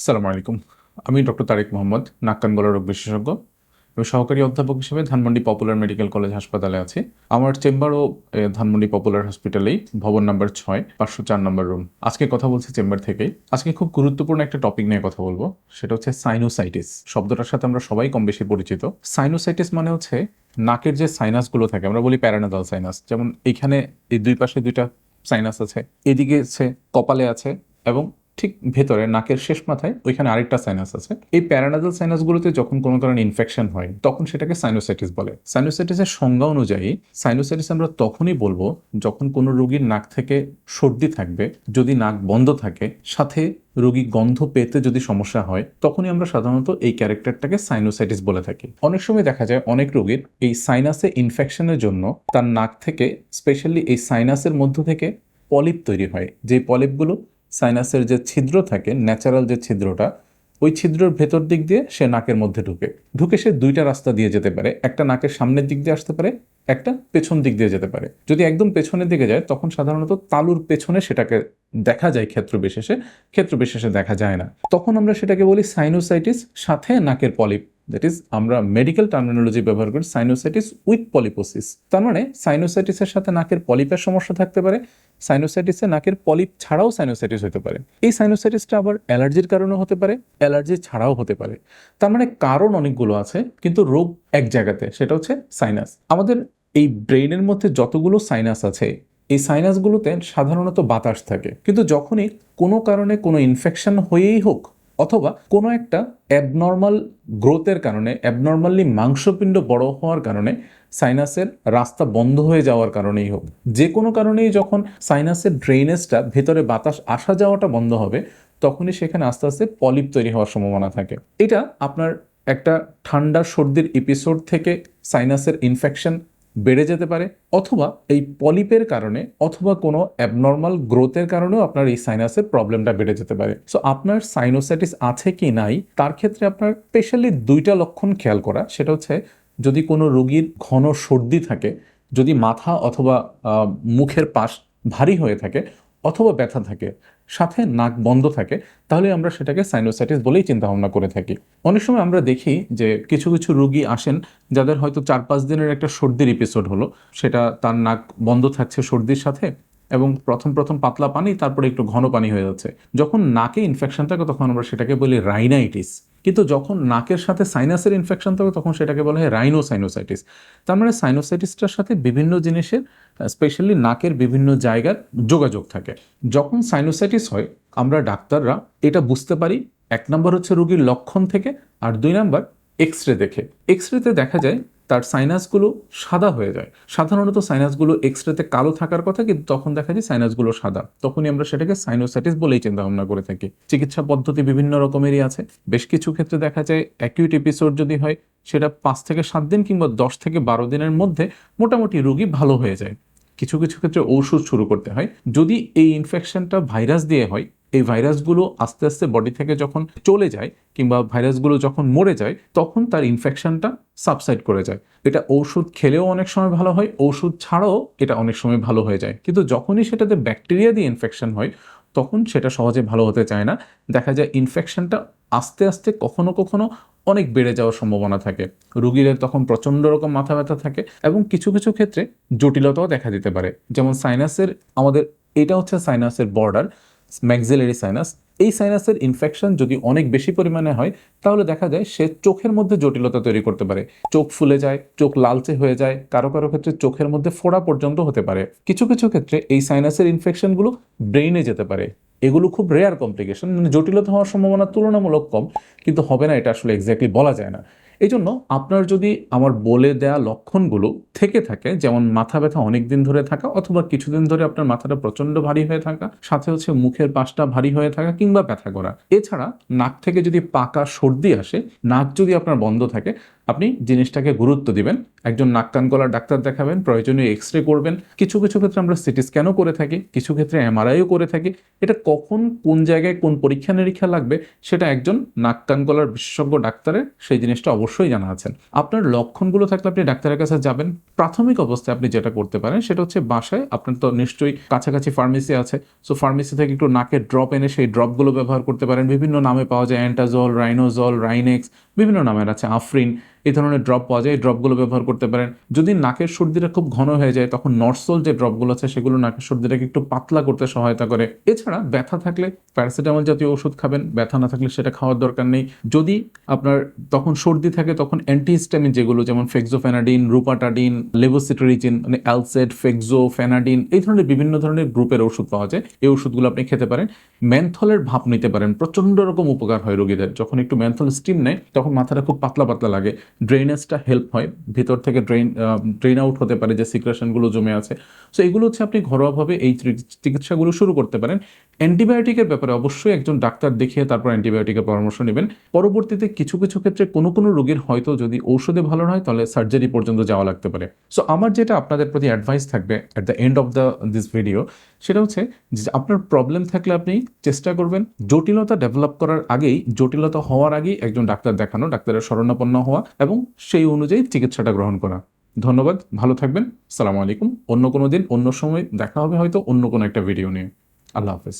আসসালামু আলাইকুম। আমি ডক্টর তারেক মোহাম্মদ, নাক কান গলা রোগ বিশেষজ্ঞ এবং সহকারী অধ্যাপক হিসেবে ধানমন্ডি পপুলার মেডিকেল কলেজ হাসপাতালে আছি। আমার চেম্বারও ধানমন্ডি পপুলার হসপিটালেই, ভবন নাম্বার ৬, ৫০৪ নম্বর রুম। আজকে কথা বলছি চেম্বার থেকেই। আজকে খুব গুরুত্বপূর্ণ একটা টপিক নিয়ে কথা বলবো, সেটা হচ্ছে সাইনোসাইটিস। শব্দটার সাথে আমরা সবাই কম বেশি পরিচিত। সাইনোসাইটিস মানে হচ্ছে নাকের যে সাইনাসগুলো থাকে, আমরা বলি প্যারানাসাল সাইনাস। যেমন এইখানে এই দুই পাশে দুইটা সাইনাস আছে, এদিকে আছে, কপালে আছে, এবং ঠিক ভেতরে নাকের শেষ মাথায় ওইখানে আরেকটা সাইনাস আছে। এই প্যারানাসাল সাইনাসগুলোতে যখন কোনো কারণে ইনফেকশন হয় তখন সেটাকে সাইনোসাইটিস বলে। সাইনোসাইটিসের সংজ্ঞা অনুযায়ী সাইনোসাইটিস আমরা তখনই বলবো যখন কোনো রোগীর নাক থেকে সর্দি থাকবে, যদি নাক বন্ধ থাকে, সাথে রোগী গন্ধ পেতে যদি সমস্যা হয়, তখনই আমরা সাধারণত এই ক্যারেক্টারটাকে সাইনোসাইটিস বলে থাকি। অনেক সময় দেখা যায় অনেক রোগীর এই সাইনাসে ইনফেকশনের জন্য তার নাক থেকে, স্পেশালি এই সাইনাসের মধ্য থেকে পলিপ তৈরি হয়। যে পলিপগুলো সাইনাসের যে ছিদ্র থাকে, ন্যাচারাল যে ছিদ্রটা, ওই ছিদ্রের ভেতর দিক দিয়ে সে নাকের মধ্যে ঢুকে সে দুইটা রাস্তা দিয়ে যেতে পারে। একটা নাকের সামনের দিক দিয়ে আসতে পারে, একটা পেছন দিক দিয়ে যেতে পারে। যদি একদম পেছনের দিকে যায় তখন সাধারণত তালুর পেছনে সেটাকে দেখা যায়, ক্ষেত্র বিশেষে দেখা যায় না। তখন আমরা সেটাকে বলি সাইনোসাইটিস সাথে নাকের পলিপ। দ্যাট ইজ, আমরা মেডিকেল টার্মিনোলজি ব্যবহার করি সাইনোসাইটিস উইথ পলিপোসিস। তার মানে সাইনোসাইটিসের সাথে নাকের পলিপের সমস্যা থাকতে পারে, সাইনোসাইটিসে নাকের পলিপ ছাড়াও সাইনোসাইটিস হতে পারে। এই সাইনোসাইটিসটা আবার অ্যালার্জির কারণে হতে পারে, অ্যালার্জি ছাড়াও হতে পারে। তার মানে কারণ অনেকগুলো আছে, কিন্তু রোগ এক জায়গাতে, সেটা হচ্ছে সাইনাস। আমাদের এই ব্রেইনের মধ্যে যতগুলো সাইনাস আছে, এই সাইনাসগুলোতে সাধারণত বাতাস থাকে, কিন্তু যখনই কোনো কারণে কোনো ইনফেকশন হয়েই হোক, অথবা কোনো একটা অ্যাবনর্মাল গ্রোথের কারণে, অ্যাবনর্মালি মাংসপিণ্ড বড় হওয়ার কারণে, সাইনাসের রাস্তা বন্ধ হয়ে যাওয়ার কারণেই হোক, যে কোনো কারণেই যখন সাইনাসের ড্রেনেজটা, ভেতরে বাতাস আসা যাওয়াটা বন্ধ হবে, তখনই সেখানে আস্তে আস্তে পলিপ তৈরি হওয়ার সম্ভাবনা থাকে। এটা আপনার একটা ঠান্ডা সর্দির এপিসোড থেকে সাইনাসের ইনফেকশন বেড়ে যেতে পারে, অথবা এই পলিপের কারণে, অথবা কোনো অ্যাবনর্মাল গ্রোথের কারণেও আপনার এই সাইনাসের প্রবলেমটা বেড়ে যেতে পারে। সো আপনার সাইনোসাইটিস আছে কি নাই, তার ক্ষেত্রে আপনার স্পেশালি দুইটা লক্ষণ খেয়াল করা। সেটা হচ্ছে, যদি কোনো রোগীর ঘন সর্দি থাকে, যদি মাথা অথবা মুখের পাশ ভারী হয়ে থাকে, অথবা ব্যথা থাকে, সাথে নাক বন্ধ থাকে, তাহলে আমরা সেটাকে সাইনোসাইটিস বলেই চিন্তা ভাবনা করে থাকি। অনেক সময় আমরা দেখি যে কিছু কিছু রোগী আসেন যাদের হয়তো ৪-৫ দিনের একটা সর্দির এপিসোড হলো, সেটা তার নাক বন্ধ থাকছে সর্দির সাথে, এবং প্রথম প্রথম পাতলা পানি, তারপরে একটু ঘন পানি হয়ে যাচ্ছে। যখন নাকে ইনফেকশন থাকে তখন আমরা সেটাকে বলি রাইনাইটিস, কিন্তু যখন নাকের সাথে সাইনাসের ইনফেকশন থাকে তখন সেটাকে বলা হয় রাইনোসাইনোসাইটিস। তার মানে সাইনোসাইটিসটার সাথে বিভিন্ন জিনিসের, স্পেশালি নাকের বিভিন্ন জায়গার যোগাযোগ থাকে। যখন সাইনোসাইটিস হয়, আমরা ডাক্তাররা এটা বুঝতে পারি, ১ নম্বর হচ্ছে রোগীর লক্ষণ থেকে, আর ২ নম্বর এক্স রে দেখে। এক্স রেতে দেখা যায় তার সাইনাসগুলো সাদা হয়ে যায়। সাধারণত সাইনাসগুলো এক্স রেতে কালো থাকার কথা, কিন্তু তখন দেখা যায় সাইনাসগুলো সাদা। তখনই আমরা সেটাকে সাইনোসাইটিস বলেই চিন্তা ভাবনা করে থাকি। চিকিৎসা পদ্ধতি বিভিন্ন রকমেরই আছে। বেশ কিছু ক্ষেত্রে দেখা যায় অ্যাকিউট এপিসোড যদি হয়, সেটা ৫ থেকে ৭ দিন কিংবা ১০ থেকে ১২ দিনের মধ্যে মোটামুটি রোগী ভালো হয়ে যায়। কিছু কিছু ক্ষেত্রে ঔষধ শুরু করতে হয়। যদি এই ইনফেকশনটা ভাইরাস দিয়ে হয়, এই ভাইরাসগুলো আস্তে আস্তে বডি থেকে যখন চলে যায়, কিংবা ভাইরাসগুলো যখন মরে যায়, তখন তার ইনফেকশনটা সাবসাইড করে যায়। এটা ঔষধ খেলেও অনেক সময় ভালো হয়, ঔষধ ছাড়াও এটা অনেক সময় ভালো হয়ে যায়। কিন্তু যখনই সেটাতে ব্যাকটেরিয়া দিয়ে ইনফেকশন হয়, তখন সেটা সহজে ভালো হতে চায় না। দেখা যায় ইনফেকশনটা আস্তে আস্তে কখনো কখনো অনেক বেড়ে যাওয়ার সম্ভাবনা থাকে। রোগীর তখন প্রচণ্ড রকম মাথা ব্যথা থাকে, এবং কিছু কিছু ক্ষেত্রে জটিলতাও দেখা দিতে পারে। যেমন সাইনাসের, আমাদের এটা হচ্ছে সাইনাসের বর্ডার, ম্যাক্সিলারি সাইনাস। এই সাইনাসের ইনফেকশন যদি অনেক বেশি পরিমাণে হয়, তাহলে দেখা যায় সে চোখের মধ্যে জটিলতা তৈরি করতে পারে। চোখ ফুলে যায়, চোখ লালচে হয়ে যায়, কারো কারো ক্ষেত্রে চোখের মধ্যে ফোড়া পর্যন্ত হতে পারে। কিছু কিছু ক্ষেত্রে এই সাইনাসের ইনফেকশনগুলো ব্রেইনে যেতে পারে। এগুলো খুব রেয়ার কমপ্লিকেশন, মানে জটিলতা হওয়ার সম্ভাবনা তুলনামূলক কম, কিন্তু হবে না এটা আসলে এক্স্যাক্টলি বলা যায় না। এই জন্য আপনার যদি আমার বলে দেয়া লক্ষণগুলো থেকে থাকে, যেমন মাথা ব্যথা অনেক দিন ধরে থাকা, অথবা কিছুদিন ধরে আপনার মাথাটা প্রচণ্ড ভারী হয়ে থাকা, সাথে হচ্ছে মুখের পাশটা ভারী হয়ে থাকা কিংবা ব্যথা করা, এছাড়া নাক থেকে যদি পাকা সর্দি আসে, নাক যদি আপনার বন্ধ থাকে, আপনি জিনিসটাকে গুরুত্ব দিবেন, একজন নাক কান গলার ডাক্তার দেখাবেন, প্রয়োজনীয় এক্স-রে করবেন। কিছু কিছু ক্ষেত্রে আমরা সিটি স্ক্যানও করে থাকি, কিছু ক্ষেত্রে এমআরআইও করে থাকি। এটা কখন কোন জায়গায় কোন পরীক্ষা নিরীক্ষা লাগবে সেটা একজন নাক কান গলার বিশেষজ্ঞ ডাক্তারের সেই জিনিসটা অবশ্যই জানা আছেন। আপনার লক্ষণগুলো থাকলে আপনি ডাক্তারের কাছে যাবেন। প্রাথমিক অবস্থায় আপনি যেটা করতে পারেন সেটা হচ্ছে বাসায় আপনার তো নিশ্চয়ই কাছাকাছি ফার্মেসি আছে, সো ফার্মেসি থেকে একটু নাকের ড্রপ এনে সেই ড্রপগুলো ব্যবহার করতে পারেন। বিভিন্ন নামে পাওয়া যায়, অ্যান্টাজল, রাইনোজল, রাইনেক্স, বিভিন্ন নামের আছে, আফরিন, এই ধরনের ড্রপ পাওয়া যায়। এই ড্রপগুলো ব্যবহার করতে পারেন। যদি নাকের সর্দিটা খুব ঘন হয়ে যায় তখন নর্সল যে ড্রপগুলো আছে সেগুলো নাকের সর্দিটাকে একটু পাতলা করতে সহায়তা করে। এছাড়া ব্যথা থাকলে প্যারাসিটামল জাতীয় ওষুধ খাবেন, ব্যথা না থাকলে সেটা খাওয়ার দরকার নেই। যদি আপনার তখন সর্দি থাকে তখন অ্যান্টিহিস্টামিন যেগুলো যেমন ফেক্সোফেনাডিন, রুপাটাডিন, লেভোসিট্রিজিন, মানে অ্যালসেড, ফেক্সো, ফেনাডিন, এই ধরনের বিভিন্ন ধরনের গ্রুপের ওষুধ পাওয়া যায়। এই ওষুধগুলো আপনি খেতে পারেন। মেন্থলের ভাপ নিতে পারেন, প্রচণ্ড রকম উপকার হয় রোগীদের। যখন একটু মেন্থল স্টিম নেয় তখন মাথাটা খুব পাতলা পাতলা লাগে, ড্রেনেজটা হেল্প হয়, ভিতর থেকে ড্রেন আউট হতে পারে যে সিক্রেশনগুলো জমে আছে। সো এগুলো হচ্ছে আপনি ঘরোয়াভাবে এই চিকিৎসাগুলো শুরু করতে পারেন। অ্যান্টিবায়োটিকের ব্যাপারে অবশ্যই একজন ডাক্তার দেখিয়ে তারপর অ্যান্টিবায়োটিকের পরামর্শ নেবেন। পরবর্তীতে কিছু কিছু ক্ষেত্রে কোনো কোনো রোগীর হয়তো যদি ঔষধে ভালো হয় তাহলে সার্জারি পর্যন্ত যাওয়া লাগতে পারে। সো আমার যেটা আপনাদের প্রতি অ্যাডভাইস থাকবে at the end of this video সেটা হচ্ছে যে আপনার প্রবলেম থাকলে আপনি চেষ্টা করবেন জটিলতা ডেভেলপ করার আগেই, জটিলতা হওয়ার আগেই একজন ডাক্তার দেখানো, ডাক্তারের শরণাপন্ন হওয়া এবং সেই অনুযায়ী চিকিৎসাটা গ্রহণ করা। ধন্যবাদ, ভালো থাকবেন। আসসালামু আলাইকুম। অন্য কোনো দিন অন্য সময় দেখা হবে হয়তো অন্য কোনো একটা ভিডিও নিয়ে। আল্লাহ হাফেজ।